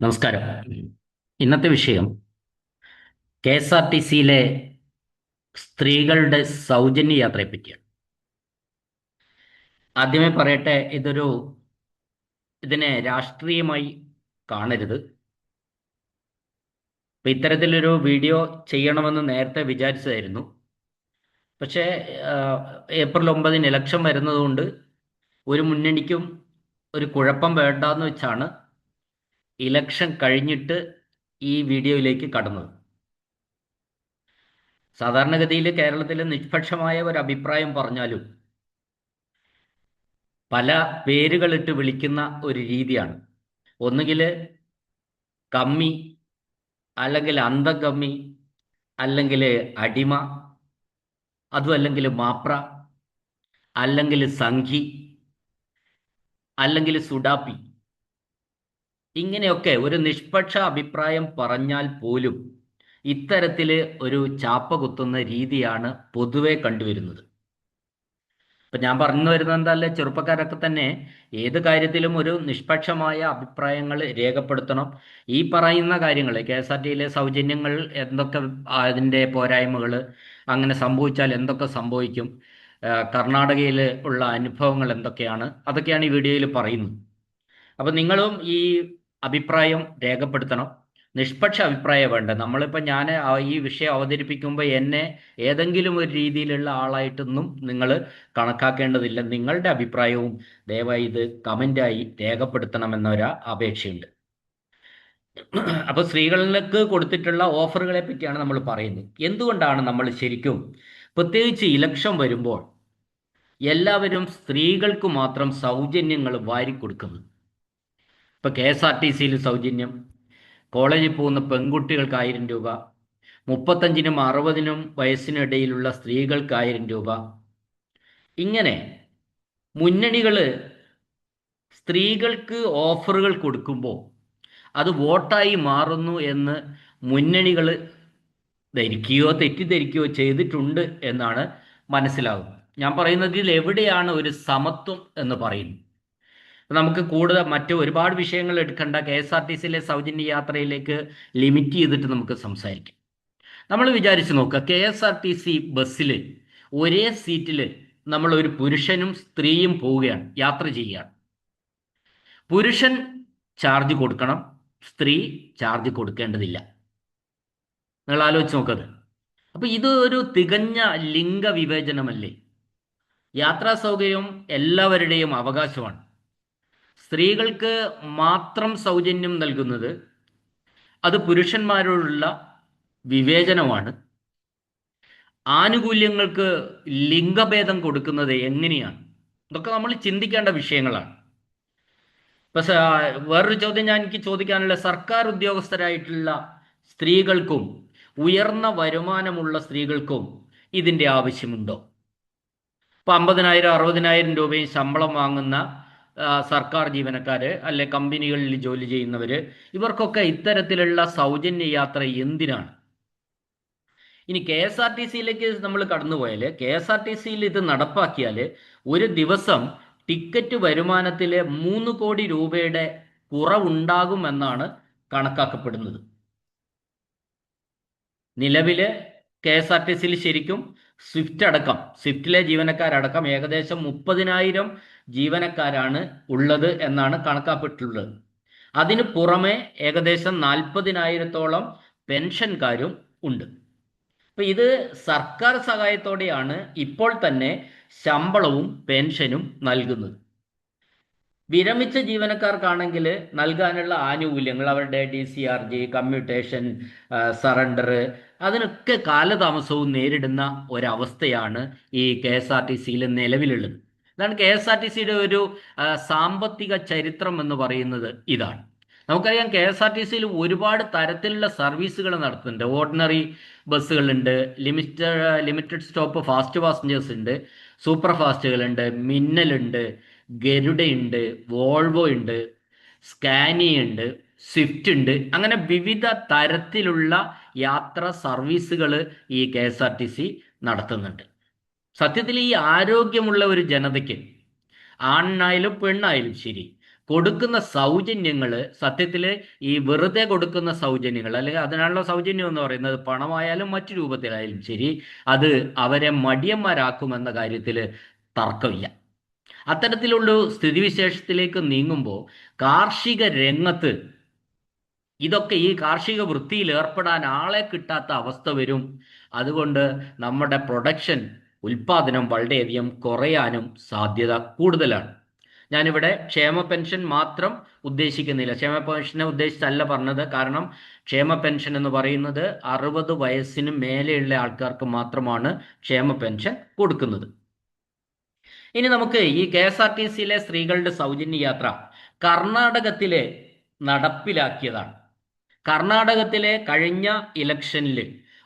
നമസ്കാരം. ഇന്നത്തെ വിഷയം കെ എസ് ആർ ടി സിയിലെ സ്ത്രീകളുടെ സൗജന്യ യാത്രയെ പറ്റിയാണ്. ആദ്യമേ പറയട്ടെ, ഇതിനെ രാഷ്ട്രീയമായി കാണരുത്. ഇപ്പം ഇത്തരത്തിലൊരു വീഡിയോ ചെയ്യണമെന്ന് നേരത്തെ വിചാരിച്ചതായിരുന്നു. പക്ഷേ ഏപ്രിൽ 9 ഇലക്ഷൻ വരുന്നതുകൊണ്ട് ഒരു മുന്നണിക്കും ഒരു കുഴപ്പം വേണ്ടാന്ന് വെച്ചാണ് ഇലക്ഷൻ കഴിഞ്ഞിട്ട് ഈ വീഡിയോയിലേക്ക് കടന്നത്. സാധാരണഗതിയിൽ കേരളത്തിൽ നിഷ്പക്ഷമായ ഒരു അഭിപ്രായം പറഞ്ഞാലും പല പേരുകളിട്ട് വിളിക്കുന്ന ഒരു രീതിയാണ്. ഒന്നുകിൽ കമ്മി, അല്ലെങ്കിൽ അന്തംകമ്മി, അല്ലെങ്കിൽ അടിമ, അതും അല്ലെങ്കിൽ മാപ്ര, അല്ലെങ്കിൽ സംഘി, അല്ലെങ്കിൽ സുഡാപ്പി. ഇങ്ങനെയൊക്കെ ഒരു നിഷ്പക്ഷ അഭിപ്രായം പറഞ്ഞാൽ പോലും ഇത്തരത്തിൽ ഒരു ചാപ്പ കുത്തുന്ന രീതിയാണ് പൊതുവെ കണ്ടുവരുന്നത്. ഇപ്പൊ ഞാൻ പറഞ്ഞു വരുന്നത് എന്താല്ലേ, ചെറുപ്പക്കാരൊക്കെ തന്നെ ഏത് കാര്യത്തിലും ഒരു നിഷ്പക്ഷമായ അഭിപ്രായങ്ങൾ രേഖപ്പെടുത്തണം. ഈ പറയുന്ന കാര്യങ്ങൾ കെ എസ് ആർ ടിയിലെ സൗജന്യങ്ങൾ എന്തൊക്കെ, അതിൻ്റെ പോരായ്മകൾ, അങ്ങനെ സംഭവിച്ചാൽ എന്തൊക്കെ സംഭവിക്കും, കർണാടകയിൽ ഉള്ള അനുഭവങ്ങൾ എന്തൊക്കെയാണ്, അതൊക്കെയാണ് ഈ വീഡിയോയിൽ പറയുന്നത്. അപ്പം നിങ്ങളും ഈ അഭിപ്രായം രേഖപ്പെടുത്തണം. നിഷ്പക്ഷ അഭിപ്രായം വേണ്ട. നമ്മളിപ്പോൾ ഞാൻ ഈ വിഷയം അവതരിപ്പിക്കുമ്പോൾ എന്നെ ഏതെങ്കിലും ഒരു രീതിയിലുള്ള ആളായിട്ടൊന്നും നിങ്ങൾ കണക്കാക്കേണ്ടതില്ല. നിങ്ങളുടെ അഭിപ്രായവും ദയവായി ഇത് കമൻ്റായി രേഖപ്പെടുത്തണമെന്നൊരു അപേക്ഷയുണ്ട്. അപ്പോൾ സ്ത്രീകൾക്ക് കൊടുത്തിട്ടുള്ള ഓഫറുകളെ പറ്റിയാണ് നമ്മൾ പറയുന്നത്. എന്തുകൊണ്ടാണ് നമ്മൾ ശരിക്കും, പ്രത്യേകിച്ച് ഇലക്ഷൻ വരുമ്പോൾ, എല്ലാവരും സ്ത്രീകൾക്ക് മാത്രം സൗജന്യങ്ങൾ വാരിക്കൊടുക്കുന്നത്? ഇപ്പോൾ കെ എസ് ആർ ടി സിയിൽ സൗജന്യം, കോളേജിൽ പോകുന്ന പെൺകുട്ടികൾക്ക് 1000 രൂപ, 35-നും 60-നും വയസ്സിനിടയിലുള്ള സ്ത്രീകൾക്ക് 1000 രൂപ. ഇങ്ങനെ മുന്നണികൾ സ്ത്രീകൾക്ക് ഓഫറുകൾ കൊടുക്കുമ്പോൾ അത് വോട്ടായി മാറുന്നു എന്ന് മുന്നണികൾ ധരിക്കുകയോ തെറ്റിദ്ധരിക്കുകയോ ചെയ്തിട്ടുണ്ട് എന്നാണ് മനസ്സിലാകുന്നത്. ഞാൻ പറയുന്നതിൽ എവിടെയാണ് ഒരു സമത്വം എന്ന് പറയുന്നത്? നമുക്ക് കൂടുതൽ മറ്റ് ഒരുപാട് വിഷയങ്ങൾ എടുക്കേണ്ട, കെ എസ് ആർ ടി സിയിലെ സൗജന്യ യാത്രയിലേക്ക് ലിമിറ്റ് ചെയ്തിട്ട് നമുക്ക് സംസാരിക്കാം. നമ്മൾ വിചാരിച്ച് നോക്കുക, K S R T C ബസ്സിൽ ഒരേ സീറ്റിൽ നമ്മൾ ഒരു പുരുഷനും സ്ത്രീയും പോവുകയാണ്, യാത്ര ചെയ്യുകയാണ്. പുരുഷൻ ചാർജ് കൊടുക്കണം, സ്ത്രീ ചാർജ് കൊടുക്കേണ്ടതില്ല. നിങ്ങൾ ആലോചിച്ച് നോക്കത്. അപ്പൊ ഇത് ഒരു തികഞ്ഞ ലിംഗവിവേചനമല്ലേ? യാത്രാ സൗകര്യം എല്ലാവരുടെയും അവകാശമാണ്. സ്ത്രീകൾക്ക് മാത്രം സൗജന്യം നൽകുന്നത് അത് പുരുഷന്മാരോടുള്ള വിവേചനമാണ്. ആനുകൂല്യങ്ങൾക്ക് ലിംഗഭേദം കൊടുക്കുന്നത് എങ്ങനെയാണ്? ഇതൊക്കെ നമ്മൾ ചിന്തിക്കേണ്ട വിഷയങ്ങളാണ്. പക്ഷേ വേറൊരു ചോദ്യം എനിക്ക് ചോദിക്കാനുള്ള, സർക്കാർ ഉദ്യോഗസ്ഥരായിട്ടുള്ള സ്ത്രീകൾക്കും ഉയർന്ന വരുമാനമുള്ള സ്ത്രീകൾക്കും ഇതിൻ്റെ ആവശ്യമുണ്ടോ? ഇപ്പം 50,000 60,000 രൂപയും ശമ്പളം വാങ്ങുന്ന സർക്കാർ ജീവനക്കാർ, അല്ലെ കമ്പനികളിൽ ജോലി ചെയ്യുന്നവർ, ഇവർക്കൊക്കെ ഇത്തരത്തിലുള്ള സൗജന്യ യാത്ര എന്തിനാണ്? ഇനി കെ എസ് ആർ ടി സിയിലേക്ക് നമ്മൾ കടന്നുപോയാൽ, കെ എസ് ആർ ടി സിയിൽ ഇത് നടപ്പാക്കിയാൽ ഒരു ദിവസം ടിക്കറ്റ് വരുമാനത്തിലെ 3 കോടി രൂപയുടെ കുറവുണ്ടാകുമെന്നാണ് കണക്കാക്കപ്പെടുന്നത്. നിലവില് കെ എസ് ആർ ടി സിയിൽ ശരിക്കും സ്വിഫ്റ്റിലെ ജീവനക്കാരടക്കം ഏകദേശം 30,000 ജീവനക്കാരാണ് ഉള്ളത് എന്നാണ് കണക്കാക്കപ്പെട്ടിട്ടുള്ളത്. അതിന് പുറമെ ഏകദേശം 40,000-ഓളം പെൻഷൻകാരും ഉണ്ട്. അപ്പൊ ഇത് സർക്കാർ സഹായത്തോടെയാണ് ഇപ്പോൾ തന്നെ ശമ്പളവും പെൻഷനും നൽകുന്നത്. വിരമിച്ച ജീവനക്കാർക്കാണെങ്കിൽ നൽകാനുള്ള ആനുകൂല്യങ്ങൾ, അവരുടെ DCRG, കമ്മ്യൂട്ടേഷൻ, സറണ്ടർ, അതിനൊക്കെ കാലതാമസവും നേരിടുന്ന ഒരവസ്ഥയാണ് ഈ കെ എസ് ആർ ടി സിയിൽ നിലവിലുള്ളത്. അതാണ് കെ എസ് ആർ ടി സിയുടെ ഒരു സാമ്പത്തിക ചരിത്രം എന്ന് പറയുന്നത്. ഇതാണ്. നമുക്കറിയാം, കെ എസ് ആർ ടി സിയിൽ ഒരുപാട് തരത്തിലുള്ള സർവീസുകൾ നടത്തുന്നുണ്ട്. ഓർഡിനറി ബസ്സുകളുണ്ട്, ലിമിറ്റഡ് സ്റ്റോപ്പ് ഫാസ്റ്റ് പാസഞ്ചേഴ്സ് ഉണ്ട്, സൂപ്പർ ഫാസ്റ്റുകളുണ്ട്, മിന്നലുണ്ട്, ഗരുഡയുണ്ട്, വോൾവോ ഉണ്ട്, സ്കാനിയ ഉണ്ട്, സ്വിഫ്റ്റ് ഉണ്ട്. അങ്ങനെ വിവിധ തരത്തിലുള്ള യാത്രാ സർവീസുകൾ ഈ K S R T C നടത്തുന്നുണ്ട്. സത്യത്തിൽ ഈ ആരോഗ്യമുള്ള ഒരു ജനതയ്ക്ക്, ആണായാലും പെണ്ണായാലും ശരി, കൊടുക്കുന്ന സൗജന്യങ്ങൾ സത്യത്തിൽ ഈ വെറുതെ കൊടുക്കുന്ന സൗജന്യങ്ങൾ, അല്ലെങ്കിൽ അതിനാണല്ലോ സൗജന്യം എന്ന് പറയുന്നത്, പണമായാലും മറ്റു രൂപത്തിലായാലും ശരി, അത് അവരെ മടിയന്മാരാക്കുമെന്ന കാര്യത്തിൽ തർക്കമില്ല. അത്തരത്തിലുള്ള സ്ഥിതിവിശേഷത്തിലേക്ക് നീങ്ങുമ്പോൾ കാർഷിക രംഗത്ത് ഇതൊക്കെ, ഈ കാർഷിക വൃത്തിയിൽ ഏർപ്പെടാൻ ആളെ കിട്ടാത്ത അവസ്ഥ വരും. അതുകൊണ്ട് നമ്മുടെ പ്രൊഡക്ഷൻ, ഉൽപാദനം വളരെയധികം കുറയാനും സാധ്യത കൂടുതലാണ്. ഞാനിവിടെ ക്ഷേമ പെൻഷൻ മാത്രം ഉദ്ദേശിക്കുന്നില്ല, ക്ഷേമ പെൻഷനെ ഉദ്ദേശിച്ചല്ല പറഞ്ഞത്. കാരണം ക്ഷേമ പെൻഷൻ എന്ന് പറയുന്നത് 60 വയസ്സിന് മേലെയുള്ള ആൾക്കാർക്ക് മാത്രമാണ് ക്ഷേമ പെൻഷൻ കൊടുക്കുന്നത്. ഇനി നമുക്ക് ഈ KSRTCയിലെ സ്ത്രീകളുടെ സൗജന്യ യാത്ര കർണാടകത്തിലെ നടപ്പിലാക്കിയതാണ്. കർണാടകത്തിലെ കഴിഞ്ഞ ഇലക്ഷനിൽ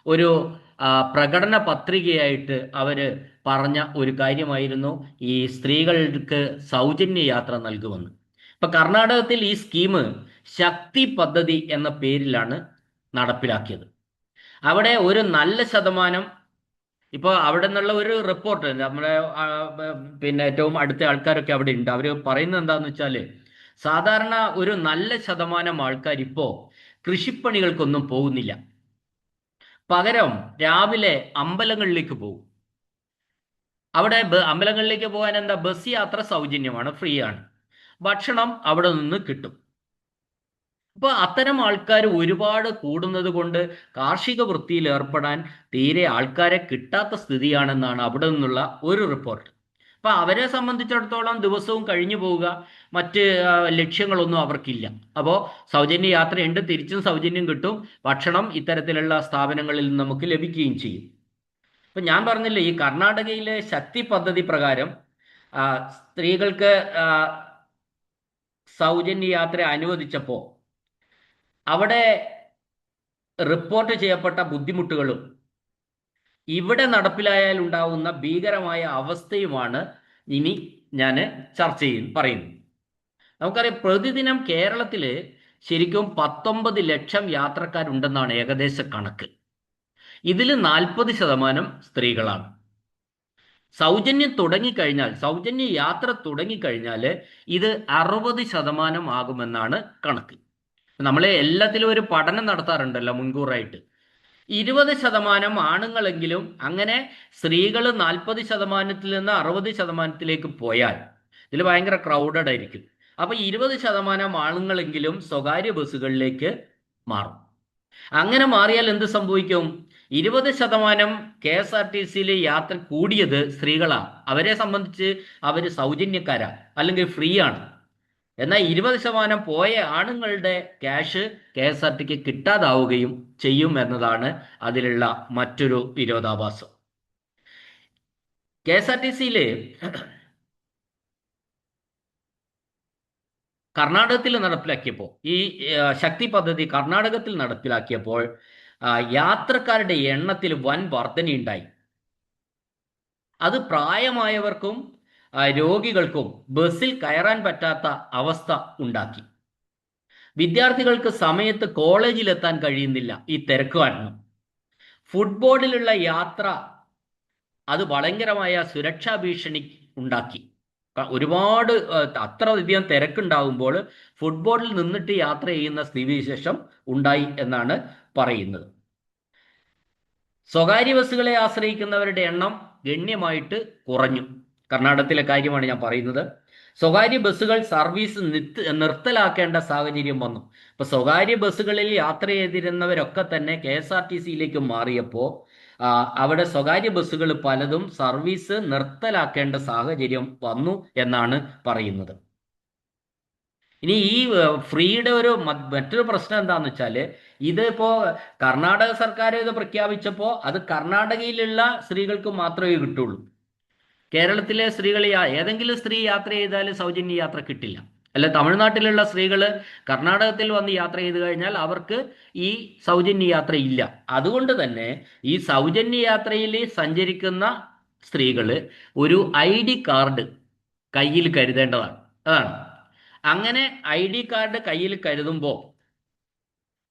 ഒരു പ്രകടന പത്രികയായിട്ട് അവർ പറഞ്ഞ ഒരു കാര്യമായിരുന്നു ഈ സ്ത്രീകൾക്ക് സൗജന്യ യാത്ര നൽകുമെന്ന്. ഇപ്പൊ കർണാടകത്തിൽ ഈ സ്കീം ശക്തി പദ്ധതി എന്ന പേരിലാണ് നടപ്പിലാക്കിയത്. അവിടെ ഒരു നല്ല ശതമാനം, ഇപ്പോൾ അവിടെ നിന്നുള്ള ഒരു റിപ്പോർട്ട്, നമ്മുടെ പിന്നെ ഏറ്റവും അടുത്ത ആൾക്കാരൊക്കെ അവിടെ ഉണ്ട്, അവർ പറയുന്നത് എന്താന്ന് വെച്ചാൽ സാധാരണ ഒരു നല്ല ശതമാനം ആൾക്കാർ ഇപ്പോൾ കൃഷിപ്പണികൾക്കൊന്നും പോകുന്നില്ല. പകരം രാവിലെ അമ്പലങ്ങളിലേക്ക് പോകും. അവിടെ അമ്പലങ്ങളിലേക്ക് പോകാൻ എന്താ, ബസ് യാത്ര സൗജന്യമാണ്, ഫ്രീ ആണ്, ഭക്ഷണം അവിടെ നിന്ന് കിട്ടും. അപ്പോൾ അത്തരം ആൾക്കാർ ഒരുപാട് കൂടുന്നത് കൊണ്ട് കാർഷിക വൃത്തിയിൽ ഏർപ്പെടാൻ തീരെ ആൾക്കാരെ കിട്ടാത്ത സ്ഥിതിയാണെന്നാണ് അവിടെ നിന്നുള്ള ഒരു റിപ്പോർട്ട്. അപ്പോൾ അവരെ സംബന്ധിച്ചിടത്തോളം ദിവസവും കഴിഞ്ഞു പോവുക, മറ്റ് ലക്ഷ്യങ്ങളൊന്നും അവർക്കില്ല. അപ്പോൾ സൗജന്യ യാത്രയുണ്ട്, തിരിച്ചും സൗജന്യം കിട്ടും, ഭക്ഷണം ഇത്തരത്തിലുള്ള സ്ഥാപനങ്ങളിൽ നിന്ന് നമുക്ക് ലഭിക്കുകയും ചെയ്യും. ഇപ്പം ഞാൻ പറഞ്ഞില്ലേ, ഈ കർണാടകയിലെ ശക്തി പദ്ധതി പ്രകാരം സ്ത്രീകൾക്ക് സൗജന്യ യാത്ര അനുവദിച്ചപ്പോൾ അവിടെ റിപ്പോർട്ട് ചെയ്യപ്പെട്ട ബുദ്ധിമുട്ടുകളും ഇവിടെ നടപ്പിലായാൽ ഉണ്ടാവുന്ന ഭീകരമായ അവസ്ഥയുമാണ് ഇനി ഞാൻ ചർച്ച പറയുന്നത്. നമുക്കറിയാം, പ്രതിദിനം കേരളത്തിൽ ശരിക്കും 19 ലക്ഷം യാത്രക്കാരുണ്ടെന്നാണ് ഏകദേശ കണക്ക്. ഇതിൽ 40% സ്ത്രീകളാണ്. സൗജന്യം തുടങ്ങിക്കഴിഞ്ഞാൽ, സൗജന്യ യാത്ര തുടങ്ങിക്കഴിഞ്ഞാൽ ഇത് 60% ആകുമെന്നാണ് കണക്ക്. നമ്മളെ എല്ലാത്തിലും ഒരു പഠനം നടത്താറുണ്ടല്ലോ മുൻകൂറായിട്ട്. 20% ആണുങ്ങളെങ്കിലും, അങ്ങനെ സ്ത്രീകൾ 40%-ൽ നിന്ന് 60%-ലേക്ക് പോയാൽ ഇതിൽ ഭയങ്കര ക്രൗഡഡ് ആയിരിക്കും. അപ്പൊ 20% ആണുങ്ങളെങ്കിലും സ്വകാര്യ ബസ്സുകളിലേക്ക് മാറും. അങ്ങനെ മാറിയാൽ എന്ത് സംഭവിക്കും? 20% KSRTCയിൽ യാത്ര കൂടിയത് സ്ത്രീകളാണ്. അവരെ സംബന്ധിച്ച് അവർ സൗജന്യക്കാരാ, അല്ലെങ്കിൽ ഫ്രീ ആണ്. എന്നാൽ 20% പോയ ആണുങ്ങളുടെ ക്യാഷ് KSRTCക്ക് കിട്ടാതാവുകയും ചെയ്യും എന്നതാണ് അതിലുള്ള മറ്റൊരു വിരോധാഭാസം. KSRTCയിൽ കർണാടകത്തിൽ നടപ്പിലാക്കിയപ്പോൾ, ഈ ശക്തി പദ്ധതി കർണാടകത്തിൽ നടപ്പിലാക്കിയപ്പോൾ യാത്രക്കാരുടെ എണ്ണത്തിൽ വൻ വർധനയുണ്ടായി. അത് പ്രായമായവർക്കും രോഗികൾക്കും ബസ്സിൽ കയറാൻ പറ്റാത്ത അവസ്ഥ ഉണ്ടാക്കി. വിദ്യാർത്ഥികൾക്ക് സമയത്ത് കോളേജിലെത്താൻ കഴിയുന്നില്ല ഈ തിരക്ക് കാരണം. ഫുട്ബോളിലുള്ള യാത്ര അത് ഭയങ്കരമായ സുരക്ഷാ ഭീഷണി ഉണ്ടാക്കി. ഒരുപാട് അത്രയധികം തിരക്കുണ്ടാകുമ്പോൾ ഫുട്ബോളിൽ നിന്നിട്ട് യാത്ര ചെയ്യുന്ന സ്ഥിതിവിശേഷം ഉണ്ടായി എന്നാണ് പറയുന്നത്. സ്വകാര്യ ബസ്സുകളെ ആശ്രയിക്കുന്നവരുടെ എണ്ണം ഗണ്യമായിട്ട് കുറഞ്ഞു. കർണാടകത്തിലെ കാര്യമാണ് ഞാൻ പറയുന്നത്. സ്വകാര്യ ബസ്സുകൾ സർവീസ് നിർത്തലാക്കേണ്ട സാഹചര്യം വന്നു. ഇപ്പൊ സ്വകാര്യ ബസ്സുകളിൽ യാത്ര ചെയ്തിരുന്നവരൊക്കെ തന്നെ KSRTCയിലേക്ക് മാറിയപ്പോൾ അവിടെ സ്വകാര്യ ബസ്സുകൾ പലതും സർവീസ് നിർത്തലാക്കേണ്ട സാഹചര്യം വന്നു എന്നാണ് പറയുന്നത്. ഇനി ഈ ഫ്രീയുടെ മറ്റൊരു പ്രശ്നം എന്താണെന്ന് വെച്ചാൽ, ഇതിപ്പോ കർണാടക സർക്കാർ ഇത് പ്രഖ്യാപിച്ചപ്പോൾ അത് കർണാടകയിലുള്ള സ്ത്രീകൾക്ക് മാത്രമേ കിട്ടുള്ളൂ. കേരളത്തിലെ സ്ത്രീകൾ, ഏതെങ്കിലും സ്ത്രീ യാത്ര ചെയ്താൽ സൗജന്യ യാത്ര കിട്ടില്ല. അല്ല, തമിഴ്നാട്ടിലുള്ള സ്ത്രീകൾ കർണാടകത്തിൽ വന്ന് യാത്ര ചെയ്ത് കഴിഞ്ഞാൽ അവർക്ക് ഈ സൗജന്യ യാത്ര ഇല്ല. അതുകൊണ്ട് തന്നെ ഈ സൗജന്യ യാത്രയിൽ സഞ്ചരിക്കുന്ന സ്ത്രീകൾ ഒരു ID കാർഡ് കയ്യിൽ കരുതേണ്ടതാണ്. അതാണ്. അങ്ങനെ ID കാർഡ് കയ്യിൽ കരുതുമ്പോൾ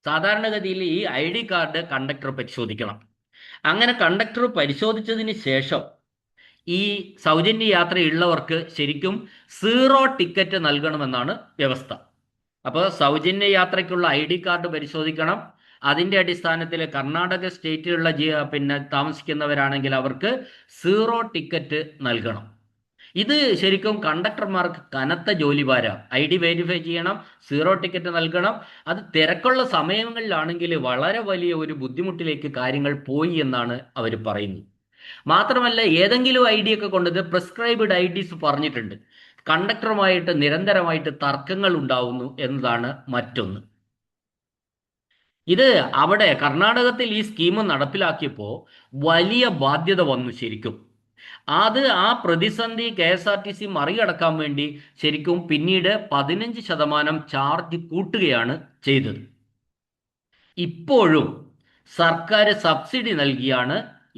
സാധാരണഗതിയിൽ ഈ ID കാർഡ് കണ്ടക്ടർ പരിശോധിക്കണം. അങ്ങനെ കണ്ടക്ടർ പരിശോധിച്ചതിന് ശേഷം ഈ സൗജന്യ യാത്രയുള്ളവർക്ക് ശരിക്കും സീറോ ടിക്കറ്റ് നൽകണമെന്നാണ് വ്യവസ്ഥ. അപ്പോൾ സൗജന്യ യാത്രയ്ക്കുള്ള ID കാർഡ് പരിശോധിക്കണം. അതിൻ്റെ അടിസ്ഥാനത്തിൽ കർണാടക സ്റ്റേറ്റിലുള്ള പിന്നെ താമസിക്കുന്നവരാണെങ്കിൽ അവർക്ക് സീറോ ടിക്കറ്റ് നൽകണം. ഇത് ശരിക്കും കണ്ടക്ടർമാർക്ക് കനത്ത ജോലിഭാരം. ID വെരിഫൈ ചെയ്യണം, സീറോ ടിക്കറ്റ് നൽകണം. അത് തിരക്കുള്ള സമയങ്ങളിലാണെങ്കിൽ വളരെ വലിയ ഒരു ബുദ്ധിമുട്ടിലേക്ക് കാര്യങ്ങൾ പോയി എന്നാണ് അവർ പറയുന്നത്. മാത്രമല്ല, ഏതെങ്കിലും ഒക്കെ കൊണ്ടത് പ്രിസ്ക്രൈബ്ഡ് IDs പറഞ്ഞിട്ടുണ്ട്. കണ്ടക്ടറുമായിട്ട് നിരന്തരമായിട്ട് തർക്കങ്ങൾ ഉണ്ടാവുന്നു എന്നതാണ് മറ്റൊന്ന്. ഇത് അവിടെ കർണാടകത്തിൽ ഈ സ്കീം നടപ്പിലാക്കിയപ്പോൾ വലിയ ബാധ്യത വന്നു ശരിക്കും. ആ പ്രതിസന്ധി KSRTC മറികടക്കാൻ വേണ്ടി ശരിക്കും പിന്നീട് 15% ചാർജ് കൂട്ടുകയാണ് ചെയ്തത്. ഇപ്പോഴും സർക്കാർ സബ്സിഡി നൽകിയാണ്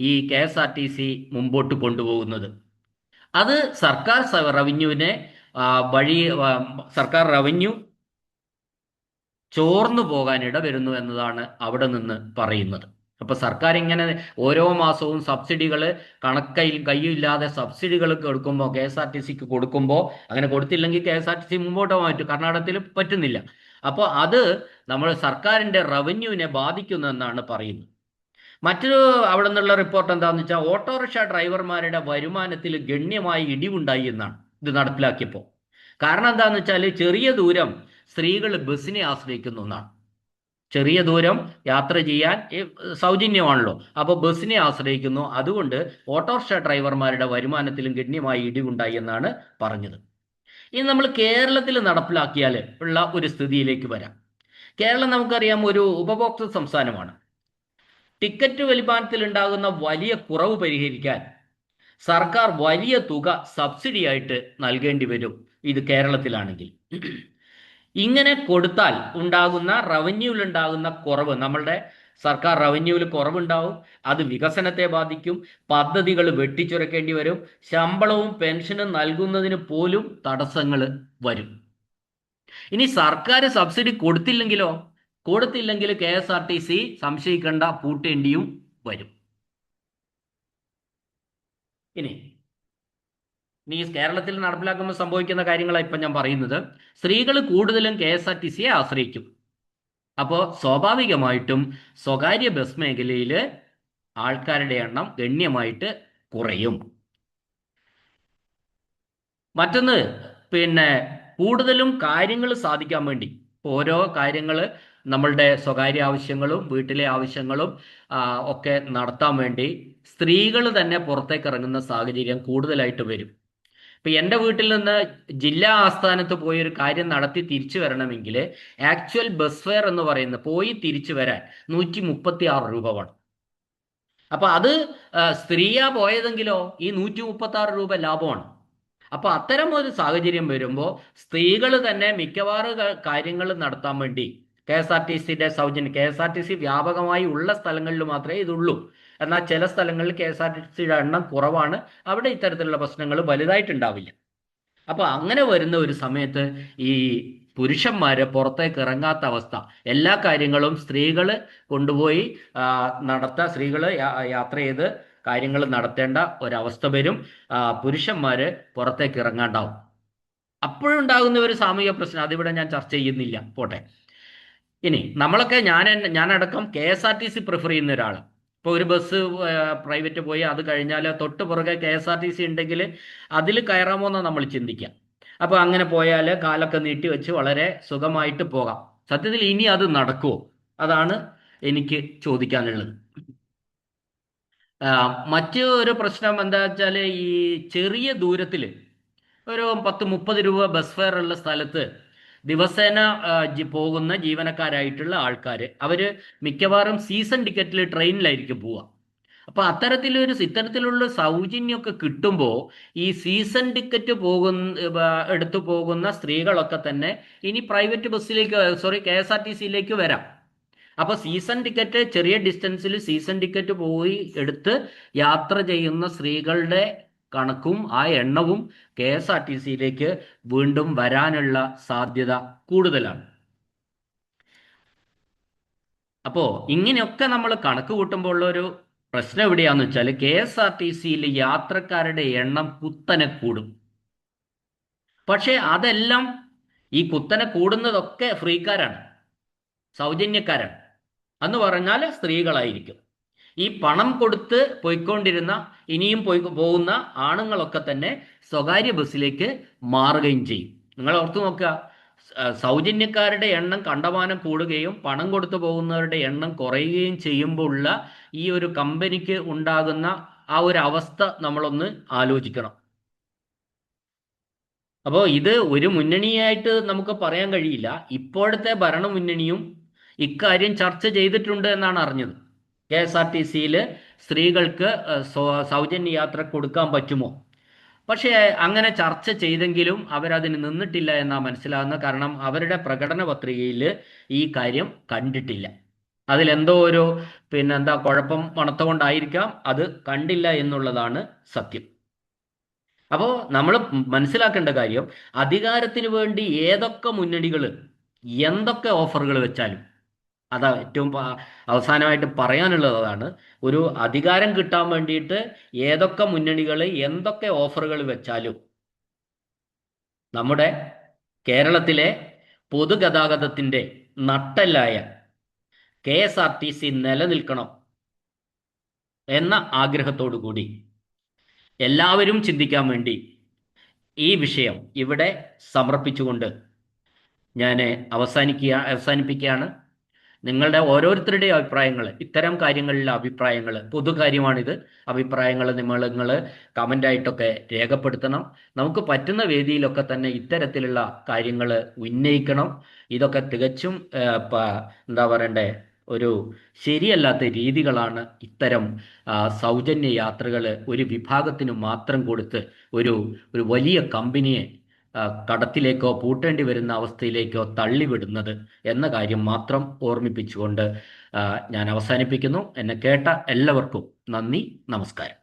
ഈ KSRTC മുമ്പോട്ട് കൊണ്ടുപോകുന്നത്. അത് സർക്കാർ റവന്യൂവിനെ സർക്കാർ റവന്യൂ ചോർന്നു പോകാൻ ഇടവരുന്നു എന്നതാണ് അവിടെ നിന്ന് പറയുന്നത്. അപ്പൊ സർക്കാർ ഇങ്ങനെ ഓരോ മാസവും സബ്സിഡികൾ കയ്യില്ലാതെ സബ്സിഡികൾ കൊടുക്കുമ്പോൾ KSRTCക്ക് കൊടുക്കുമ്പോൾ, അങ്ങനെ കൊടുത്തില്ലെങ്കിൽ KSRTC മുമ്പോട്ട് പോകാൻ പറ്റും, കർണാടകത്തിൽ പറ്റുന്നില്ല. അപ്പോൾ അത് നമ്മൾ സർക്കാരിന്റെ റവന്യൂവിനെ ബാധിക്കുന്നെന്നാണ് പറയുന്നത്. മറ്റൊരു അവിടെ നിന്നുള്ള റിപ്പോർട്ട് എന്താണെന്ന് വെച്ചാൽ ഓട്ടോറിക്ഷ ഡ്രൈവർമാരുടെ വരുമാനത്തിൽ ഗണ്യമായി ഇടിവുണ്ടായി എന്നാണ് ഇത് നടപ്പിലാക്കിയപ്പോൾ. കാരണം എന്താണെന്ന് വെച്ചാൽ ചെറിയ ദൂരം സ്ത്രീകൾ ബസ്സിനെ ആശ്രയിക്കുന്ന ഒന്നാണ്. ചെറിയ ദൂരം യാത്ര ചെയ്യാൻ സൗജന്യമാണല്ലോ, അപ്പോൾ ബസ്സിനെ ആശ്രയിക്കുന്നു. അതുകൊണ്ട് ഓട്ടോറിക്ഷ ഡ്രൈവർമാരുടെ വരുമാനത്തിലും ഗണ്യമായി ഇടിവുണ്ടായി എന്നാണ് പറഞ്ഞത്. ഇനി നമ്മൾ കേരളത്തിൽ നടപ്പിലാക്കിയാൽ ഉള്ള ഒരു സ്ഥിതിയിലേക്ക് വരാം. കേരളം നമുക്കറിയാം ഒരു ഉപഭോക്തൃ സംസ്ഥാനമാണ്. ടിക്കറ്റ് വരുമാനത്തിൽ ഉണ്ടാകുന്ന വലിയ കുറവ് പരിഹരിക്കാൻ സർക്കാർ വലിയ തുക സബ്സിഡി ആയിട്ട് നൽകേണ്ടി വരും ഇത് കേരളത്തിലാണെങ്കിൽ. ഇങ്ങനെ കൊടുത്താൽ ഉണ്ടാകുന്ന റവന്യൂവിൽ ഉണ്ടാകുന്ന കുറവ്, നമ്മളുടെ സർക്കാർ റവന്യൂവിൽ കുറവുണ്ടാവും. അത് വികസനത്തെ ബാധിക്കും. പദ്ധതികൾ വെട്ടിച്ചുരക്കേണ്ടി വരും. ശമ്പളവും പെൻഷനും നൽകുന്നതിന് പോലും തടസ്സങ്ങൾ വരും. ഇനി സർക്കാർ സബ്സിഡി കൊടുത്തില്ലെങ്കിൽ KSRTC സംശയിക്കേണ്ട, പൂട്ടേണ്ടിയും വരും. ഇനി കേരളത്തിൽ നടപ്പിലാക്കുമ്പോൾ സംഭവിക്കുന്ന കാര്യങ്ങളാണ് ഇപ്പം ഞാൻ പറയുന്നത്. സ്ത്രീകൾ കൂടുതലും KSRTCയെ ആശ്രയിക്കും. അപ്പോൾ സ്വാഭാവികമായിട്ടും സ്വകാര്യ ബസ് മേഖലയിൽ ആൾക്കാരുടെ എണ്ണം ഗണ്യമായിട്ട് കുറയും. മറ്റൊന്ന്, പിന്നെ കൂടുതലും കാര്യങ്ങൾ സാധിക്കാൻ വേണ്ടി ഓരോ കാര്യങ്ങൾ നമ്മളുടെ സ്വകാര്യ ആവശ്യങ്ങളും വീട്ടിലെ ആവശ്യങ്ങളും ഒക്കെ നടത്താൻ വേണ്ടി സ്ത്രീകൾ തന്നെ പുറത്തേക്ക് ഇറങ്ങുന്ന സാഹചര്യം കൂടുതലായിട്ട് വരും. ഇപ്പം എൻ്റെ വീട്ടിൽ നിന്ന് ജില്ലാ ആസ്ഥാനത്ത് പോയി ഒരു കാര്യം നടത്തി തിരിച്ചു വരണമെങ്കിൽ ആക്ച്വൽ ബസ് ഫെയർ എന്ന് പറയുന്നത് പോയി തിരിച്ചു വരാൻ 136 രൂപ വേണം. അപ്പൊ അത് സ്ത്രീയാ പോയതെങ്കിലോ ഈ 136 രൂപ ലാഭമാണ്. അപ്പൊ അത്തരം ഒരു സാഹചര്യം വരുമ്പോൾ സ്ത്രീകൾ തന്നെ മിക്കവാറും കാര്യങ്ങൾ നടത്താൻ വേണ്ടി KSRTCയുടെ സൗജന്യം, KSRTC വ്യാപകമായി ഉള്ള സ്ഥലങ്ങളിൽ മാത്രമേ ഇതുള്ളൂ. എന്നാൽ ചില സ്ഥലങ്ങളിൽ KSRTCയുടെ എണ്ണം കുറവാണ്. അവിടെ ഇത്തരത്തിലുള്ള പ്രശ്നങ്ങൾ വലുതായിട്ടുണ്ടാവില്ല. അപ്പൊ അങ്ങനെ വരുന്ന ഒരു സമയത്ത് ഈ പുരുഷന്മാര് പുറത്തേക്ക് ഇറങ്ങാത്ത അവസ്ഥ, എല്ലാ കാര്യങ്ങളും സ്ത്രീകൾ കൊണ്ടുപോയി സ്ത്രീകൾ യാത്ര ചെയ്ത് കാര്യങ്ങൾ നടത്തേണ്ട ഒരവസ്ഥ വരും. പുരുഷന്മാര് പുറത്തേക്ക് ഇറങ്ങാണ്ടാവും. അപ്പോഴുണ്ടാകുന്ന ഒരു സാമൂഹിക പ്രശ്നം അതിവിടെ ഞാൻ ചർച്ച ചെയ്യുന്നില്ല, പോട്ടെ. ഇനി നമ്മളൊക്കെ ഞാനടക്കം KSRTC പ്രിഫർ ചെയ്യുന്ന ഒരാൾ. ഇപ്പോൾ ഒരു ബസ് പ്രൈവറ്റ് പോയി അത് കഴിഞ്ഞാൽ തൊട്ട് പുറകെ KSRTC ഉണ്ടെങ്കിൽ അതിൽ കയറാമോ എന്നാണ് നമ്മൾ ചിന്തിക്കുക. അപ്പോൾ അങ്ങനെ പോയാൽ കാലൊക്കെ നീട്ടി വെച്ച് വളരെ സുഖമായിട്ട് പോകാം. സത്യത്തിൽ ഇനി അത് നടക്കുമോ? അതാണ് എനിക്ക് ചോദിക്കാനുള്ളത്. മറ്റൊരു പ്രശ്നം എന്താ വെച്ചാൽ ഈ ചെറിയ ദൂരത്തിൽ ഒരു 10-30 രൂപ ബസ് ഫെയർ ഉള്ള സ്ഥലത്ത് ദിവസേന പോകുന്ന ജീവനക്കാരായിട്ടുള്ള ആൾക്കാർ അവർ മിക്കവാറും സീസൺ ടിക്കറ്റിൽ ട്രെയിനിലായിരിക്കും പോവുക. അപ്പോൾ ഇത്തരത്തിലുള്ള സൗജന്യമൊക്കെ കിട്ടുമ്പോൾ ഈ സീസൺ ടിക്കറ്റ് എടുത്തു പോകുന്ന സ്ത്രീകളൊക്കെ തന്നെ ഇനി പ്രൈവറ്റ് ബസ്സിലേക്ക് KSRTCയിലേക്ക് വരാം. അപ്പോൾ സീസൺ ടിക്കറ്റ്, ചെറിയ ഡിസ്റ്റൻസിൽ സീസൺ ടിക്കറ്റ് പോയി എടുത്ത് യാത്ര ചെയ്യുന്ന സ്ത്രീകളുടെ കണക്കും ആ എണ്ണവും KSRTCയിലേക്ക് വീണ്ടും വരാനുള്ള സാധ്യത കൂടുതലാണ്. അപ്പോൾ ഇങ്ങനെയൊക്കെ നമ്മൾ കണക്ക് കൂട്ടുമ്പോൾ ഉള്ളൊരു പ്രശ്നം എവിടെയാന്ന് വെച്ചാൽ KSRTCയിൽ യാത്രക്കാരുടെ എണ്ണം കുത്തനെ കൂടും. പക്ഷേ അതെല്ലാം ഈ കുത്തനെ കൂടുന്നതൊക്കെ ഫ്രീക്കാരാണ്, സൗജന്യക്കാരാണ്. എന്ന് പറഞ്ഞാൽ സ്ത്രീകളായിരിക്കും. ഈ പണം കൊടുത്ത് പോയിക്കൊണ്ടിരുന്ന, ഇനിയും പോകുന്ന ആണുങ്ങളൊക്കെ തന്നെ സ്വകാര്യ ബസ്സിലേക്ക് മാറുകയും ചെയ്യും. നിങ്ങൾ ഓർത്തു നോക്കുക, സൗജന്യക്കാരുടെ എണ്ണം കണ്ടമാനം കൂടുകയും പണം കൊടുത്തു പോകുന്നവരുടെ എണ്ണം കുറയുകയും ചെയ്യുമ്പോൾ ഉള്ള ഈ ഒരു കമ്പനിക്ക് ഉണ്ടാകുന്ന ആ ഒരു അവസ്ഥ നമ്മളൊന്ന് ആലോചിക്കണം. അപ്പോൾ ഇത് ഒരു മുന്നണിയായിട്ട് നമുക്ക് പറയാൻ കഴിയില്ല. ഇപ്പോഴത്തെ ഭരണമുന്നണിയും ഇക്കാര്യം ചർച്ച ചെയ്തിട്ടുണ്ട് എന്നാണ് അറിഞ്ഞത്. KSRTCയിൽ സ്ത്രീകൾക്ക് സൗജന്യ യാത്ര കൊടുക്കാൻ പറ്റുമോ? പക്ഷേ അങ്ങനെ ചർച്ച ചെയ്തെങ്കിലും അവരതിന് നിന്നിട്ടില്ല എന്നാണ് മനസ്സിലാകുന്നത്. കാരണം അവരുടെ പ്രകടന പത്രികയിൽ ഈ കാര്യം കണ്ടിട്ടില്ല. അതിലെന്തോ ഒരു പിന്നെന്താ കുഴപ്പം മണത്തുകൊണ്ടായിരിക്കാം അത് കണ്ടില്ല എന്നുള്ളതാണ് സത്യം. അപ്പോൾ നമ്മൾ മനസ്സിലാക്കേണ്ട കാര്യം, അധികാരത്തിന് വേണ്ടി ഏതൊക്കെ മുന്നണികൾ എന്തൊക്കെ ഓഫറുകൾ വെച്ചാലും, അതാ ഏറ്റവും അവസാനമായിട്ട് പറയാനുള്ളത് അതാണ്. ഒരു അധികാരം കിട്ടാൻ വേണ്ടിയിട്ട് ഏതൊക്കെ മുന്നണികൾ എന്തൊക്കെ ഓഫറുകൾ വെച്ചാലും നമ്മുടെ കേരളത്തിലെ പൊതുഗതാഗതത്തിൻ്റെ നട്ടെല്ലായ KSRTC നിലനിൽക്കണം എന്ന ആഗ്രഹത്തോടു കൂടി എല്ലാവരും ചിന്തിക്കാൻ വേണ്ടി ഈ വിഷയം ഇവിടെ സമർപ്പിച്ചുകൊണ്ട് ഞാൻ അവസാനിപ്പിക്കുകയാണ്. നിങ്ങളുടെ ഓരോരുത്തരുടെയും അഭിപ്രായങ്ങൾ, ഇത്തരം കാര്യങ്ങളിലെ അഭിപ്രായങ്ങൾ, പൊതുകാര്യമാണിത്, അഭിപ്രായങ്ങൾ നിങ്ങൾ കമൻ്റായിട്ടൊക്കെ രേഖപ്പെടുത്തണം. നമുക്ക് പറ്റുന്ന വേദിയിലൊക്കെ തന്നെ ഇത്തരത്തിലുള്ള കാര്യങ്ങൾ ഉന്നയിക്കണം. ഇതൊക്കെ തികച്ചും എന്താ പറയണ്ടേ, ഒരു ശരിയല്ലാത്ത രീതികളാണ്. ഇത്തരം സൗജന്യ യാത്രകൾ ഒരു വിഭാഗത്തിന് മാത്രം കൊടുത്ത് ഒരു വലിയ കമ്പനിയെ കടത്തിലേക്കോ പൂട്ടേണ്ടി വരുന്ന അവസ്ഥയിലേക്കോ തള്ളിവിടുന്നത് എന്ന കാര്യം മാത്രം ഓർമ്മിപ്പിച്ചുകൊണ്ട് ഞാൻ അവസാനിപ്പിക്കുന്നു. എന്നെ കേട്ട എല്ലാവർക്കും നന്ദി, നമസ്കാരം.